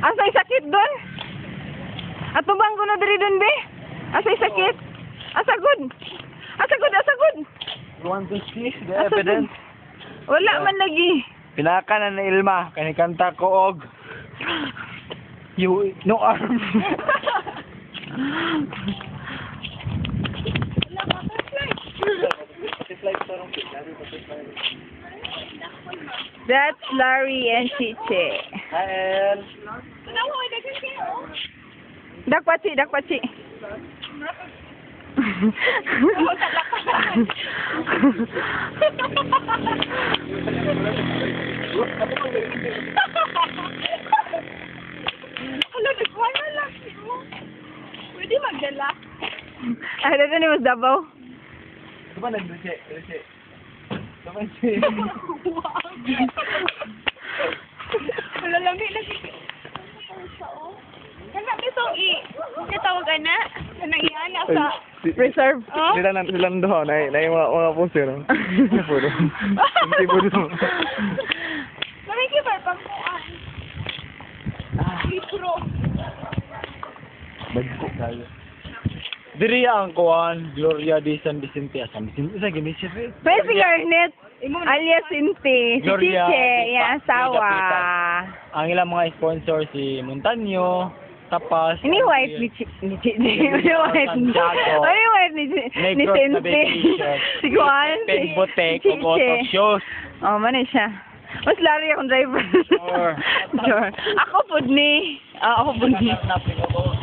Asa'y sakit doon? Atubang ko na diri doon, be? Asa'y sakit? Asagod? Asagod, asagod? You want to see the Asagod? evidence? Wala man lagi. Pinaka na ni Ilma, kanikanta ko og you no arm. That's Larry and Chiche. Hi, El. Dakpachi, dakpachi. Hala, nagwala lang mo. Pwede magdala. Ah, dito ni Mas Dabaw. Diba nag-reche? Reche. Diba si... Hala, lami lagi. Kana ito natawagan na. Kanang iana sa... Reserve. Oh? Sila nandoon, na yung mga puso, no? Puro. Hindi puro. Nakikibar pang kuan. Libro. Bagko kayo. Diri ang kuan, Gloria de San Vicente. San Vicente, sa gini siya. Pwede si Garnet, alias Cinti. Si Gloria Chiche, de yung asawa. Ang ilang mga sponsor si Montaño, Tapas. Ini wife ni Chiche. Ini wife ni Santiago. Ini wife ni Negros na Cinti. vacation. Si Juan. Pen Botek, o Auto Shows. Oh, man siya. Mas lari akong driver. Sure. Sure. Ako po ni. Ako po ni. Napin ako.